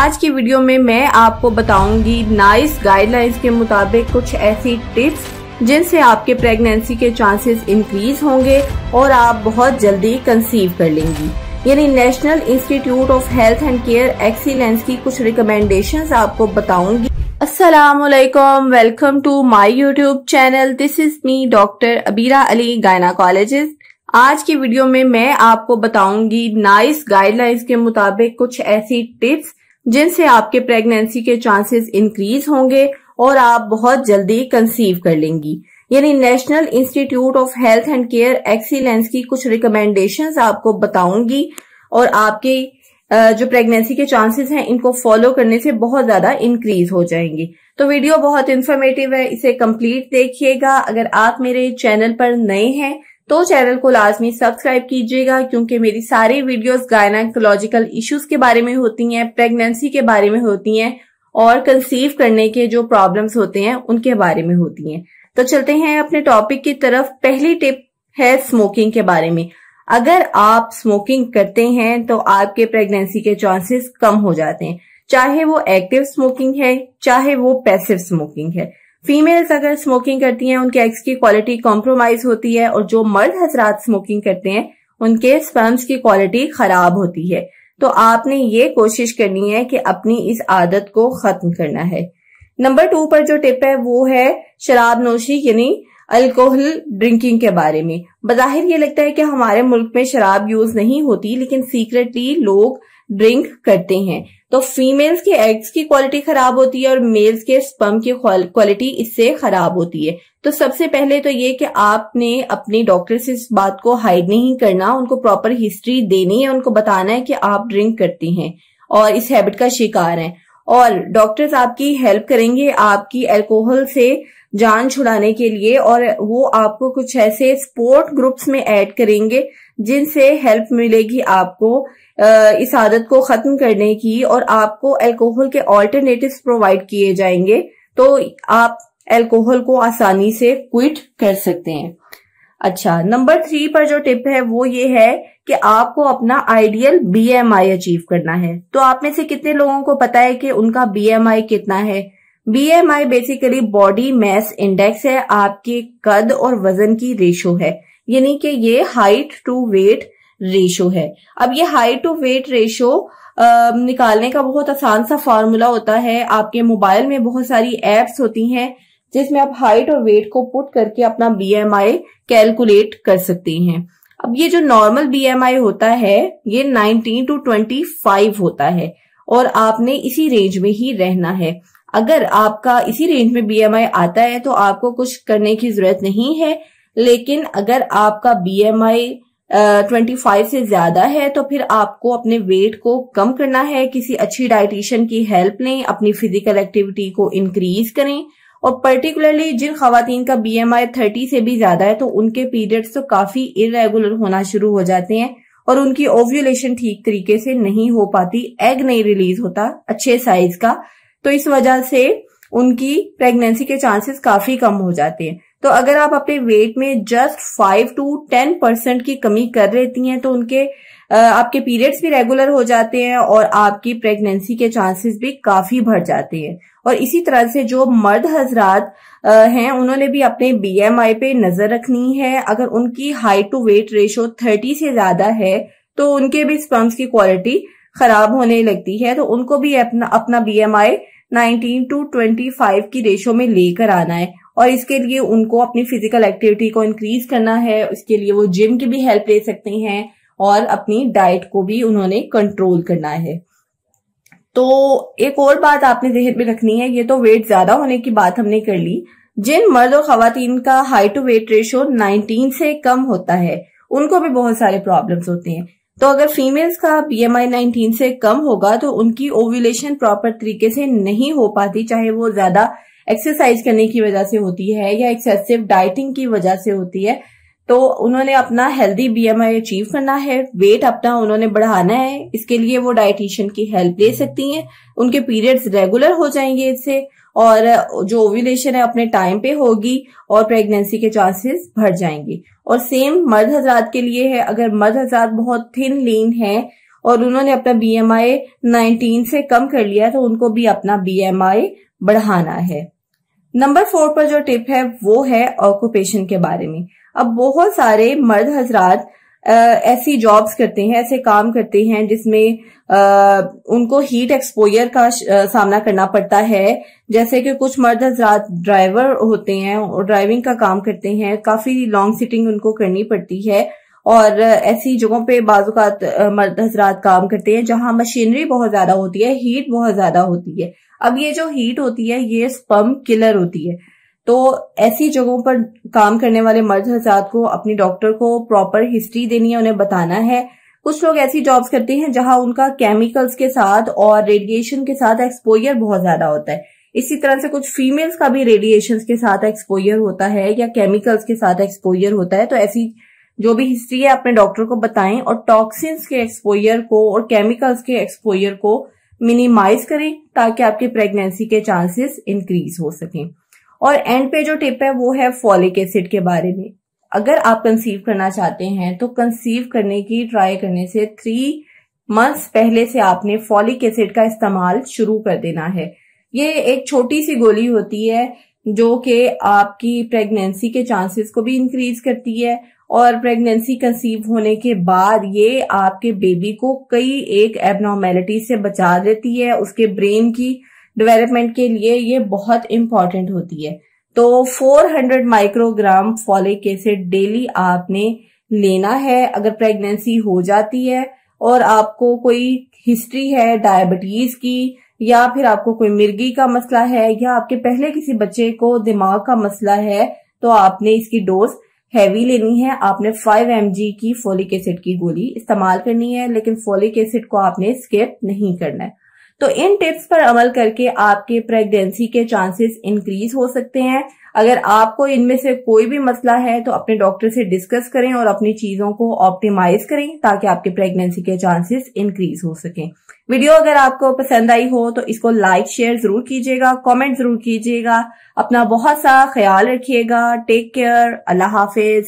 आज की वीडियो में मैं आपको बताऊंगी नाइस गाइडलाइंस के मुताबिक कुछ ऐसी टिप्स जिनसे आपके प्रेगनेंसी के चांसेस इंक्रीज होंगे और आप बहुत जल्दी कंसीव कर लेंगी। यानी national institute of health and care excellence की कुछ रिकमेंडेशंस आपको बताऊंगी। अस्सलामुअलैकुम, welcome to my YouTube channel. This is me doctor Abira Ali, gynaecologist. आज की वीडियो में मैं आपको बताऊंगी नाइस गाइडलाइंस के मुताबिक कुछ ऐसी टिप्स जिनसे आपके प्रेगनेंसी के चांसेस इंक्रीज होंगे और आप बहुत जल्दी कंसीव कर लेंगी। यानी national institute of health and care excellence की कुछ रिकमेंडेशंस आपको बताऊंगी और आपके जो प्रेगनेंसी के चांसेस हैं इनको फॉलो करने से बहुत ज्यादा इंक्रीज हो जाएंगे। तो वीडियो बहुत इंफॉर्मेटिव है, इसे कंप्लीट देखिएगा। अगर आप मेरे चैनल पर नए हैं तो चैनल को लाजमी सब्सक्राइब कीजिएगा, क्योंकि मेरी सारी वीडियोस गायनाकोलॉजिकल इश्यूज के बारे में होती हैं, प्रेगनेंसी के बारे में होती हैं और कंसीव करने के जो प्रॉब्लम्स होते हैं उनके बारे में होती हैं। तो चलते हैं अपने टॉपिक की तरफ। पहली टिप है स्मोकिंग के बारे में। अगर आप स्मोकिंग करते हैं तो आपके प्रेगनेंसी के चांसेस कम हो जाते हैं, चाहे वो एक्टिव स्मोकिंग है चाहे वो पैसिव स्मोकिंग है। फीमेल्स अगर स्मोकिंग करती हैं उनके एग्स की क्वालिटी कॉम्प्रोमाइज होती है और जो मर्द हजरात स्मोकिंग करते हैं उनके स्पर्म्स की क्वालिटी खराब होती है। तो आपने ये कोशिश करनी है कि अपनी इस आदत को खत्म करना है। नंबर 2 पर जो टिप है वो है शराब नोशी यानी अल्कोहल ड्रिंकिंग के बारे में। बज़ाहिर ये लगता है कि हमारे मुल्क में शराब यूज नहीं होती, लेकिन सीक्रेटली लोग ड्रिंक करते हैं। तो फीमेल्स के एग्स की क्वालिटी खराब होती है और मेल्स के स्पर्म की क्वालिटी इससे खराब होती है। तो सबसे पहले तो ये कि आपने अपने डॉक्टर से इस बात को हाइड नहीं करना, उनको प्रॉपर हिस्ट्री देनी है, उनको बताना है कि आप ड्रिंक करती हैं और इस हैबिट का शिकार हैं। और डॉक्टर्स आपकी हेल्प करेंगे आपकी अल्कोहल से जान छुड़ाने के लिए, और वो आपको कुछ ऐसे स्पोर्ट ग्रुप्स में ऐड करेंगे जिनसे हेल्प मिलेगी आपको इस आदत को खत्म करने की, और आपको अल्कोहल के ऑल्टरनेटिव्स प्रोवाइड किए जाएंगे तो आप अल्कोहल को आसानी से क्विट कर सकते हैं। अच्छा, नंबर 3 पर जो टिप है वो ये है कि आपको अपना आइडियल BMI अचीव करना है। तो आप में से कितने लोगों को पता है कि उनका BMI कितना है? BMI basically body mass index है, आपके कद और वजन की रेशो है। यानी कि ये हाइट टू वेट रेशो है। अब ये हाइट टू वेट रेशो निकालने का बहुत आसान सा फॉर्मूला होता है। आपके मोबाइल में बहुत सारी एप्स होती हैं जिसमें आप हाइट और वेट को पुट करके अपना BMI कैलकुलेट कर सकते हैं। अब ये जो नॉर्मल BMI होता है ये 19 to 25 होता है और आपने इसी रेंज में ही रहना है। अगर आपका इसी रेंज में BMI आता है तो आपको कुछ करने की जरूरत नहीं है, लेकिन अगर आपका BMI 25 से ज्यादा है तो फिर आपको अपने वेट को कम करना है। किसी अच्छी डाइटिशियन की हेल्प लें, अपनी फिजिकल एक्टिविटी को इंक्रीज करें, और पर्टिकुलरली जिन खवातीन का BMI 30 से भी ज्यादा है तो उनके पीरियड्स तो काफी इरेगुलर होना शुरू हो जाते हैं और उनकी ओव्यूलेशन ठीक तरीके से नहीं हो पाती, एग नहीं रिलीज होता अच्छे साइज का, तो इस वजह से उनकी प्रेगनेंसी के चांसेस काफी कम हो जाते हैं। तो अगर आप अपने वेट में जस्ट 5 to 10% की कमी कर लेती हैं तो उनके आपके पीरियड्स भी रेगुलर हो जाते हैं और आपकी प्रेगनेंसी के चांसेस भी काफी बढ़ जाते हैं। और इसी तरह से जो मर्द हजरात हैं उन्होंने भी अपने BMI पे नजर रखनी है। अगर उनकी हाइट टू वेट रेशो 30 से ज्यादा है तो उनके भी स्पर्म्स की क्वालिटी खराब होने लगती है, तो उनको भी अपना BMI 19 to 25 की रेशो में लेकर आना है। और इसके लिए उनको अपनी फिजिकल एक्टिविटी को इंक्रीज करना है। इसके लिए वो जिम की भी हेल्प ले सकते हैं और अपनी डाइट को भी उन्होंने कंट्रोल करना है। तो एक और बात आपने ज़हन में रखनी है, ये तो वेट ज्यादा होने की बात हमने कर ली। जिन मर्द और खवातीन का हाइट टू वेट रेशो 19 से कम होता है उनको भी बहुत सारे प्रॉब्लम्स होते हैं। तो अगर फीमेल्स का BMI 19 से कम होगा तो उनकी ओव्यूलेशन प्रॉपर तरीके से नहीं हो पाती, चाहे वो ज्यादा एक्सरसाइज करने की वजह से होती है या एक्सेसिव डाइटिंग की वजह से होती है। तो उन्होंने अपना हेल्दी BMI अचीव करना है, वेट अपना उन्होंने बढ़ाना है। इसके लिए वो डाइटिशियन की हेल्प ले सकती हैं, उनके पीरियड्स रेगुलर हो जाएंगे इससे, और जो ओव्यूलेशन है अपने टाइम पे होगी और प्रेगनेंसी के चांसेस बढ़ जाएंगे। और सेम मर्द हजरात के लिए है। अगर मर्द हजरात बहुत थिन लीन है और उन्होंने अपना BMI 19 से कम कर लिया है, तो उनको भी अपना BMI बढ़ाना है। नंबर 4 पर जो टिप है वो है ऑक्यूपेशन के बारे में। अब बहुत सारे मर्द हजरात ऐसी जॉब्स करते हैं, ऐसे काम करते हैं जिसमें उनको हीट एक्सपोजर का सामना करना पड़ता है। जैसे कि कुछ मर्द हजरात ड्राइवर होते हैं और ड्राइविंग का काम करते हैं, काफी लॉन्ग सिटिंग उनको करनी पड़ती है और ऐसी जगहों पे बाज़-औक़ात मर्द हजरात काम करते हैं जहां मशीनरी बहुत ज्यादा होती है, हीट बहुत ज्यादा होती है। अब ये जो हीट होती है ये स्पर्म किलर होती है, तो ऐसी जगहों पर काम करने वाले मर्द हजरात को अपनी डॉक्टर को प्रॉपर हिस्ट्री देनी है, उन्हें बताना है। कुछ लोग ऐसी जॉब्स करते हैं जहां उनका केमिकल्स के साथ और रेडिएशन के साथ एक्सपोजर बहुत ज्यादा होता है। इसी तरह से कुछ फीमेल्स का भी रेडिएशन के साथ एक्सपोजर होता है या केमिकल्स के साथ एक्सपोजर होता है। तो ऐसी जो भी हिस्ट्री है अपने डॉक्टर को बताएं और टॉक्सिन्स के एक्सपोजर को और केमिकल्स के एक्सपोजर को मिनिमाइज करें ताकि आपकी प्रेगनेंसी के चांसेस इंक्रीज हो सकें। और एंड पे जो टिप है वो है फॉलिक एसिड के बारे में। अगर आप कंसीव करना चाहते हैं तो कंसीव करने की ट्राई करने से 3 मंथ्स पहले से आपने फॉलिक एसिड का इस्तेमाल शुरू कर देना है। ये एक छोटी सी गोली होती है जो कि आपकी प्रेगनेंसी के चांसेस को भी इंक्रीज करती है और प्रेगनेंसी कंसीव होने के बाद ये आपके बेबी को कई एक एबनॉर्मेलिटी से बचा देती है। उसके ब्रेन की डेवलपमेंट के लिए ये बहुत इंपॉर्टेंट होती है। तो 400 माइक्रोग्राम फॉलिक एसिड डेली आपने लेना है। अगर प्रेगनेंसी हो जाती है और आपको कोई हिस्ट्री है डायबिटीज की या फिर आपको कोई मिर्गी का मसला है या आपके पहले किसी बच्चे को दिमाग का मसला है तो आपने इसकी डोज हैवी लेनी है। आपने 5 mg की फॉलिक एसिड की गोली इस्तेमाल करनी है, लेकिन फॉलिक एसिड को आपने स्किप नहीं करना है। तो इन टिप्स पर अमल करके आपके प्रेगनेंसी के चांसेस इंक्रीज हो सकते हैं। अगर आपको इनमें से कोई भी मसला है तो अपने डॉक्टर से डिस्कस करें और अपनी चीजों को ऑप्टिमाइज करें ताकि आपके प्रेगनेंसी के चांसेस इंक्रीज हो सकें। वीडियो अगर आपको पसंद आई हो तो इसको लाइक शेयर जरूर कीजिएगा, कमेंट जरूर कीजिएगा। अपना बहुत सा ख्याल रखिएगा। Take care. अल्लाह हाफिज।